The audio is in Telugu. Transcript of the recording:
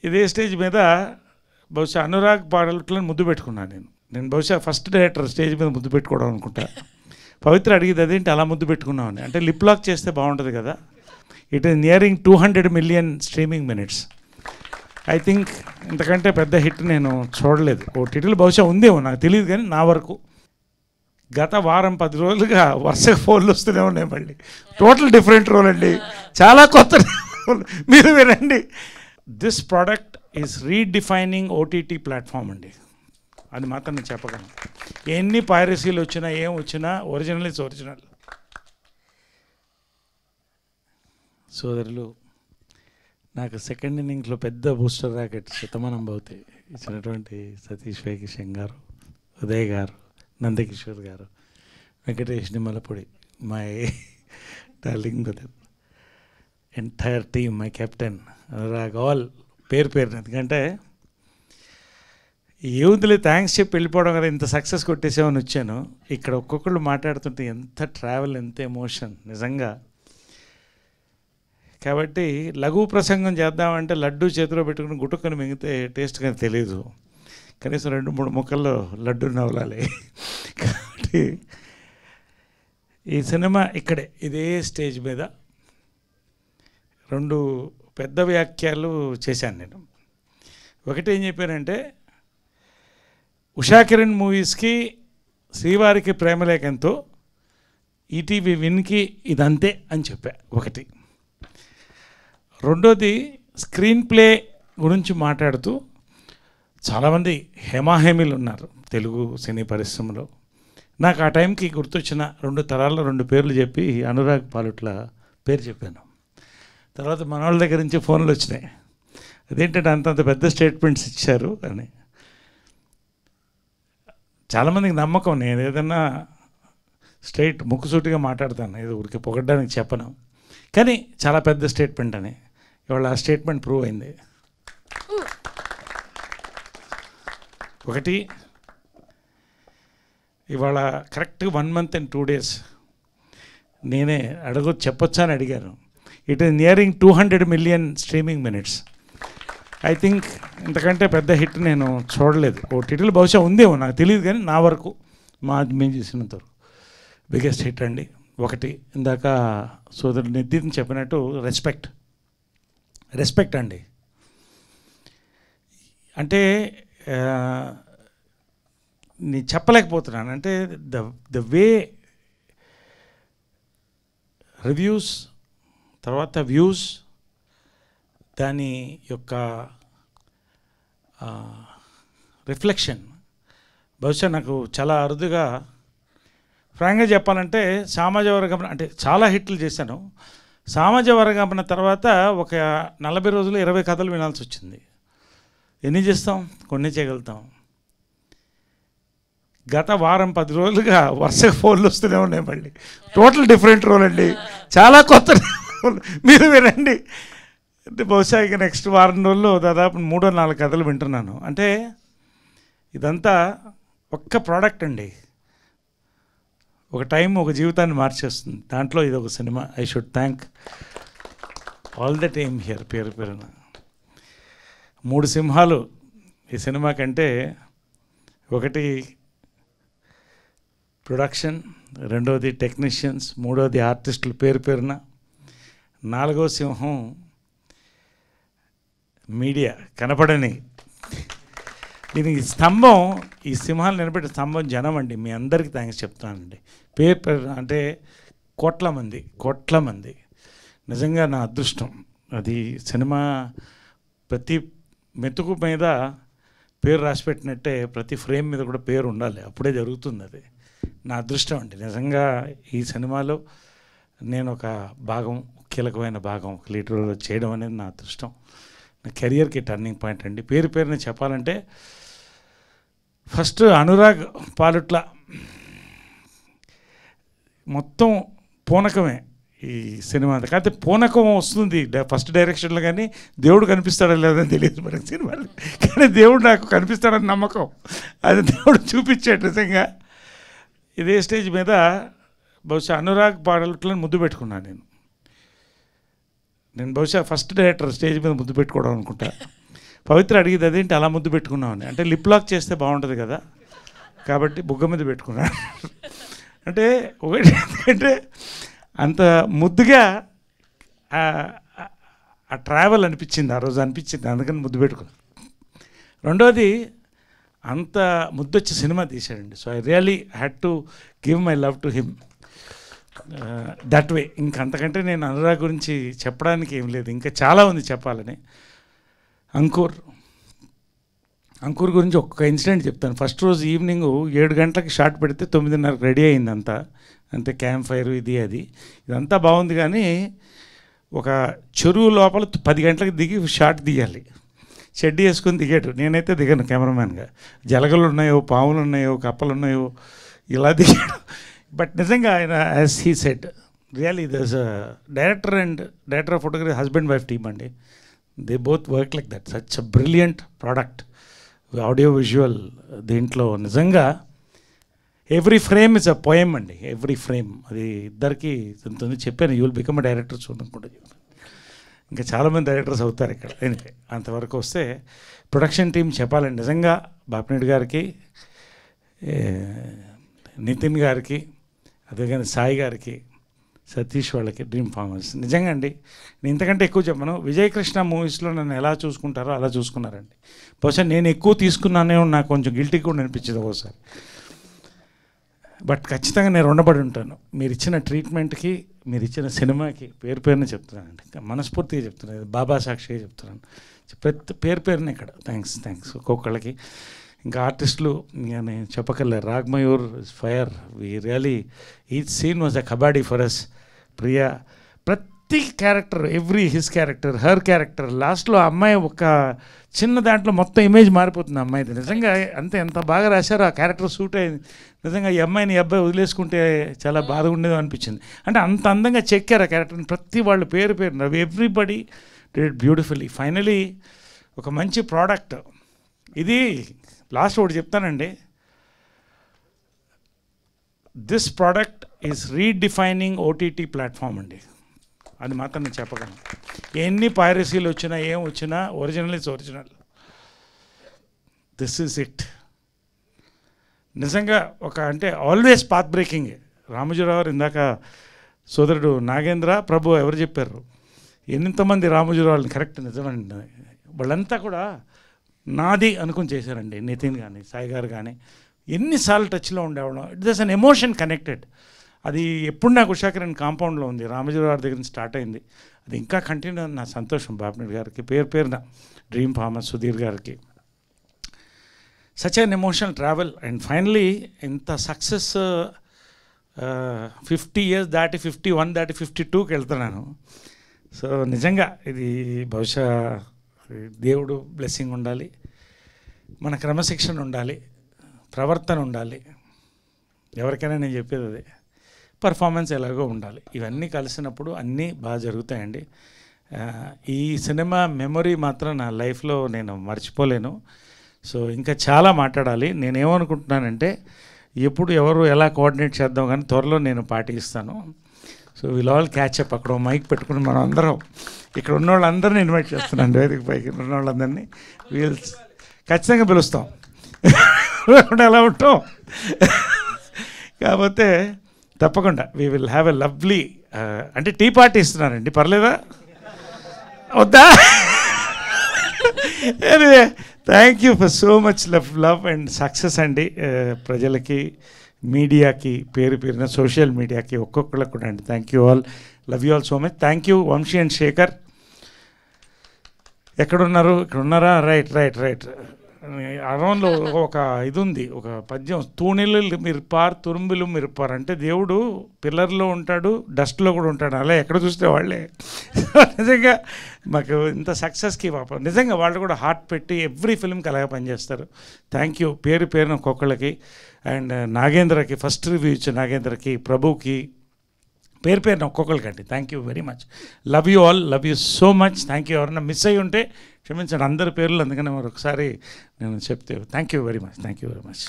ఇదే స్టేజ్ మీద బహుశా అనురాగ్ పాటలను ముద్దు పెట్టుకున్నాను నేను బహుశా ఫస్ట్ డైరెక్టర్ స్టేజ్ మీద ముద్దు పెట్టుకోవడం అనుకుంటా. పవిత్ర అడిగేది అదేంటి అలా ముద్దు పెట్టుకున్నామని. అంటే లిప్ లాక్ చేస్తే బాగుంటుంది కదా. It is nearing 200 million streaming minutes. I think ఇంతకంటే పెద్ద హిట్ నేను చూడలేదు. ఓటీటీలో బహుశా ఉందేమో నాకు తెలియదు, కానీ నా వరకు గత వారం 10 రోజులుగా వరుసగా ఫోన్లు వస్తూనే ఉన్నాయి. మళ్ళీ టోటల్ డిఫరెంట్ రోల్ అండి, చాలా కొత్త రోల్. మీరు వినండి. This product is redefining OTT platform అండి. అది మాత్రం నేను చెప్పగలను. ఎన్ని పైరసీలు వచ్చినా ఏం వచ్చినా ఒరిజినల్ ఇస్ ఒరిజినల్. సోదరులు, నాకు సెకండ్ ఇన్నింగ్స్లో పెద్ద బూస్టర్ రాకెట్ శతమానం భౌతి ఇచ్చినటువంటి సతీష్ వైకిషన్ గారు, ఉదయ్ గారు, నందకిషోర్ గారు, Venkatesh Nimmalapudi, my darling brother, entire team, my captain Anurag, all పేరు పేరున. ఎందుకంటే ఏముందిలే థ్యాంక్స్ చెప్పి వెళ్ళిపోవడం కదా, ఇంత సక్సెస్ కొట్టేసామని వచ్చాను. ఇక్కడ ఒక్కొక్కళ్ళు మాట్లాడుతుంటే ఎంత ట్రావెల్, ఎంత ఎమోషన్ నిజంగా. కాబట్టి లఘు ప్రసంగం చేద్దామంటే లడ్డు చేతిలో పెట్టుకుని గుట్టుకొని మింగితే టేస్ట్గా తెలియదు. కనీసం 2-3 ముక్కల్లో లడ్డు నవ్వాలి. కాబట్టి ఈ సినిమా ఇక్కడే ఇదే స్టేజ్ మీద 2 పెద్ద వ్యాఖ్యలు చేశాను నేను. ఒకటి ఏం చెప్పానంటే, ఉషా కిరణ్ మూవీస్కి శ్రీవారికి ప్రేమలేఖంతో ఈటీవీ విన్కి ఇదంతే అని చెప్పా ఒకటి. రెండోది స్క్రీన్ ప్లే గురించి మాట్లాడుతూ చాలామంది హేమాహేమీలు ఉన్నారు తెలుగు సినీ పరిశ్రమలో. నాకు ఆ టైంకి గుర్తొచ్చిన 2 తరాల్లో 2 పేర్లు చెప్పి అనురాగ్ పాలుట్ల పేరు చెప్పాను. తర్వాత మన వాళ్ళ దగ్గర నుంచి ఫోన్లు వచ్చినాయి, అదేంటంటే అంతంత పెద్ద స్టేట్మెంట్స్ ఇచ్చారు అని. చాలామందికి నమ్మకం నేను ఏదైనా స్ట్రైట్ ముక్కుసూటిగా మాట్లాడతాను, ఏదో ఊరికి పొగడ్డానికి చెప్పను, కానీ చాలా పెద్ద స్టేట్మెంట్ అని. ఇవాళ ఆ స్టేట్మెంట్ ప్రూవ్ అయింది. ఒకటి, ఇవాళ కరెక్ట్గా 1 month and 2 days నేనే చెప్పొచ్చా అని అడిగాను. It is nearing 200 million streaming minutes. I think ఇంతకంటే పెద్ద హిట్ నేను చూడలేదు. ఓటీటీలో బహుశా ఉందేమో నాకు తెలియదు, కానీ నా వరకు మేము చేసినంత వరకు బిగ్గెస్ట్ హిట్ అండి. ఒకటి, ఇందాక సోదరుడు నితిన్ చెప్పినట్టు రెస్పెక్ట్ అండి. అంటే నేను చెప్పలేకపోతున్నాను. అంటే ద వే రివ్యూస్, తర్వాత వ్యూస్, దాని యొక్క రిఫ్లెక్షన్ బహుశా నాకు చాలా అరుదుగా, ఫ్రాంక్గా చెప్పాలంటే సామాజ వర్గం అంటే చాలా హిట్లు చేశాను. సామాజ వర్గం తర్వాత ఒక 40 రోజులు 20 కథలు వినాల్సి వచ్చింది. ఎన్ని చేస్తాం, కొన్ని చేయగలుగుతాం. గత వారం 10 రోజులుగా వరుసగా ఫోన్లు వస్తూనే ఉన్నాయి. మళ్ళీ టోటల్ డిఫరెంట్ రోల్ అండి, చాలా కొత్త రోల్. మీరు వినండి. అంటే బహుశా ఇక నెక్స్ట్ వారం రోజుల్లో దాదాపు 3-4 కథలు వింటున్నాను. అంటే ఇదంతా ఒక్క ప్రోడక్ట్ అండి. ఒక టైం ఒక జీవితాన్ని మార్చేస్తుంది. దాంట్లో ఇది ఒక cinema. I should thank all the team here పేరు పేరున. 3 సింహాలు ఈ సినిమా కంటే. ఒకటి ప్రొడక్షన్, రెండవది టెక్నీషియన్స్, మూడవది ఆర్టిస్టులు పేరు పేరున, 4వ సింహం మీడియా కనపడని. దీనికి స్తంభం, ఈ సింహాలు నిలబెట్టే స్తంభం జనం అండి. మీ అందరికీ థ్యాంక్స్ చెప్తున్నానండి. పేరు అంటే కోట్ల మంది. నిజంగా నా అదృష్టం అది. సినిమా ప్రతి మెతుకు మీద పేరు రాసిపెట్టినట్టే ప్రతి ఫ్రేమ్ మీద కూడా పేరు ఉండాలి, అప్పుడే జరుగుతుంది. అది నా అదృష్టం అండి. నిజంగా ఈ సినిమాలో నేను ఒక భాగం, కీలకమైన భాగం లీడర్లో చేయడం అనేది నా అదృష్టం. నా కెరియర్కి టర్నింగ్ పాయింట్ అండి. పేరుని చెప్పాలంటే ఫస్ట్ అనురాగ్ పాలుట్ల మొత్తం పూనకమే ఈ సినిమా. కాకపోతే పూనకం వస్తుంది ఫస్ట్ డైరెక్షన్లో, కానీ దేవుడు కనిపిస్తాడో లేదని తెలియదు మనకి సినిమాలు. కానీ దేవుడు నాకు కనిపిస్తాడని నమ్మకం, అది దేవుడు చూపించాడు నిజంగా. ఇదే స్టేజ్ మీద బహుశా అనురాగ్ పాలుట్లను ముద్దు పెట్టుకున్నాను నేను బహుశా ఫస్ట్ డైరెక్టర్ స్టేజ్ మీద ముద్దు పెట్టుకోవడం అనుకుంటా. పవిత్ర అడిగేది అదేంటి అలా ముద్దు పెట్టుకున్నావు అని. అంటే లిప్ లాక్ చేస్తే బాగుంటుంది కదా, కాబట్టి బుగ్గ మీద పెట్టుకున్నాను. అంటే ఒకటి ఎందుకంటే అంత ముద్దుగా ఆ ట్రావెల్ అనిపించింది, ఆ రోజు అనిపించింది, అందుకని ముద్దు పెట్టుకున్నాను. రెండోది అంత ముద్దొచ్చి సినిమా తీశాడండి. So I really had to give my love to him that way. ఇంకంతకంటే నేను అనురాగ్ గురించి చెప్పడానికి ఏం లేదు, ఇంకా చాలా ఉంది చెప్పాలని. అంకుర్ గురించి ఒక్క ఇన్సిడెంట్ చెప్తాను. ఫస్ట్ రోజు ఈవినింగ్ 7 గంటలకి షార్ట్ పెడితే 9:30 రెడీ అయింది అంతా, అంతే క్యాంప్ ఫైర్ ఇది అది ఇదంతా బాగుంది. కానీ ఒక చెరువు లోపల 10 గంటలకు దిగి షార్ట్ తీయాలి, షెడ్ వేసుకొని దిగాడు. నేనైతే దిగాను కెమెరామ్యాన్గా. జలగలు ఉన్నాయో, పాములు ఉన్నాయో, కప్పలు ఉన్నాయో, ఇలా దిగాడు. బట్ నిజంగా ఆయన as he said really there's director of photography husband wife team అండి. They both work like that. Such a brilliant product audio visual. దీంట్లో నిజంగా every frame is a poem అండి, ఎవ్రీ ఫ్రేమ్. అది ఇద్దరికి చెప్పాను, you will become a director చూడడం కూడా చెప్పాను. ఇంకా చాలామంది డైరెక్టర్స్ అవుతారు ఇక్కడ. ఎనివే అంతవరకు వస్తే ప్రొడక్షన్ టీం చెప్పాలండి నిజంగా, బాపినేడు గారికి, నితిన్ గారికి, అదేగాని సాయి గారికి, సతీష్ వాళ్ళకి, డ్రీమ్ ఫార్మర్స్ నిజంగా అండి. నేను ఇంతకంటే ఎక్కువ చెప్పను. విజయకృష్ణ మూవీస్లో నన్ను ఎలా చూసుకుంటారో అలా చూసుకున్నారండి. బహుశా నేను ఎక్కువ తీసుకున్నానే, నాకు కొంచెం గిల్టీ కూడా అనిపించింది ఒకసారి. బట్ ఖచ్చితంగా నేను రుణపడి ఉంటాను మీరు ఇచ్చిన ట్రీట్మెంట్కి, మీరు ఇచ్చిన సినిమాకి. పేరున చెప్తున్నానండి, మనస్ఫూర్తిగా చెప్తున్నాను, బాబా సాక్షిగా చెప్తున్నాను. ప్రతి పేరున ఇక్కడ థ్యాంక్స్ ఒక్కొక్కళ్ళకి. ఇంకా ఆర్టిస్టులు నేను చెప్పకలేదు, Ragmayur fire, we really each scene was a kabaddi for us. Priya ప్రతి character, his character, her character, లాస్ట్లో అమ్మాయి ఒక చిన్న దాంట్లో మొత్తం ఇమేజ్ మారిపోతుంది అమ్మాయిది. నిజంగా అంతే, ఎంత బాగా రాశారో, ఆ క్యారెక్టర్ సూట్ అయింది. నిజంగా ఈ అమ్మాయిని ఈ అబ్బాయి వదిలేసుకుంటే చాలా బాధగా ఉండేది అనిపించింది. అంటే అంత అందంగా చెక్కారు ఆ క్యారెక్టర్ని, ప్రతి వాళ్ళు పేరు ఎవ్రీబడి డిడ్ బ్యూటిఫుల్లీ. ఫైనలీ ఒక మంచి ప్రోడక్ట్ ఇది. లాస్ట్ ఒకటి చెప్తానండి, this product is redefining OTT platform అండి. అది మాత్రం నేను చెప్పగలను. ఎన్ని పైరసీలు వచ్చినా ఏం వచ్చినా original is original. This is it. నిజంగా ఒక అంటే ఆల్వేస్ పాత్ బ్రేకింగ్. రామోజీరావు ఇందాక సోదరుడు నాగేంద్ర ప్రభు ఎవరు చెప్పారు, ఎంతమంది రామోజీరావుని, కరెక్ట్ నిజమండి. వాళ్ళంతా కూడా నాది అనుకుని చేశారండి. నితిన్ కానీ, సాయి గారు కానీ, ఎన్నిసార్లు టచ్లో ఉండేవాళ్ళం. It is an emotion connected. అది ఎప్పుడు నాకు ఉషాకిరణ్ కాంపౌండ్లో ఉంది, రామోజీరావు దగ్గర నుంచి స్టార్ట్ అయింది. అది ఇంకా కంటిన్యూ నా సంతోషం. బాపినేడు గారికి పేరున, డ్రీమ్ ఫార్మర్ సుధీర్ గారికి, such an emotional travel. And finally ఇంత సక్సెస్ 50 years దాటి 51 దాటి 52కి వెళ్తున్నాను. సో నిజంగా ఇది బహుశా దేవుడు బ్లెస్సింగ్ ఉండాలి, మన క్రమశిక్షణ ఉండాలి, ప్రవర్తన ఉండాలి. ఎవరికైనా నేను చెప్పేది అదే, పర్ఫార్మెన్స్ ఎలాగో ఉండాలి. ఇవన్నీ కలిసినప్పుడు అన్నీ బాగా జరుగుతాయండి. ఈ సినిమా మెమొరీ మాత్రం నా లైఫ్లో నేను మర్చిపోలేను. సో ఇంకా చాలా మాట్లాడాలి. నేనేమనుకుంటున్నానంటే ఎప్పుడు ఎవరు ఎలా కోఆర్డినేట్ చేద్దాం కానీ త్వరలో నేను పార్టీ ఇస్తాను. So will all catch up. అక్కడ మైక్ పెట్టుకుని మనం అందరం, ఇక్కడ ఉన్న వాళ్ళందరినీ ఇన్వైట్ చేస్తున్నాను, వేదిక పైకి ఉన్న వాళ్ళందరినీ వీల్ ఖచ్చితంగా పిలుస్తాం. ఎలా ఉంటాం కాకపోతే తప్పకుండా we will have a lovely, అంటే టీ పార్టీ ఇస్తున్నానండి, పర్లేదా వద్దా? Anyway thank you for so much love and success అండి. ప్రజలకి, మీడియాకి, పేరున సోషల్ మీడియాకి, ఒక్కొక్కళ్ళకి కూడా అండి. Thank you all, love you all so much. Thank you Vamsi and Shekhar. ఎక్కడున్నారు? ఇక్కడ ఉన్నారా? రైట్. అరౌండ్లో ఒక ఇది ఉంది, ఒక పద్యం, తూణిలు మిర్పార్ తురుంబులు మిర్పార్. అంటే దేవుడు పిల్లర్లో ఉంటాడు, డస్ట్లో కూడా ఉంటాడు, అలా ఎక్కడ చూస్తే వాళ్ళే. నిజంగా మాకు ఇంత సక్సెస్కి పాపం నిజంగా వాళ్ళు కూడా హార్ట్ పెట్టి ఎవ్రీ ఫిల్మ్కి అలాగే పనిచేస్తారు. థ్యాంక్ యూ పేరున ఒక్కొక్కళ్ళకి. అండ్ నాగేంద్రకి, ఫస్ట్ రివ్యూ ఇచ్చిన నాగేంద్రకి, ప్రభుకి, పేరున ఒక్కొక్కరికి అండి. Thank you very much. Love you all, love you so much. Thank you. ఎవరన్నా మిస్ అయ్యి ఉంటే క్షమించండి, అందరి పేర్లు అందుకని మరొకసారి నేను చెప్తే. Thank you very much.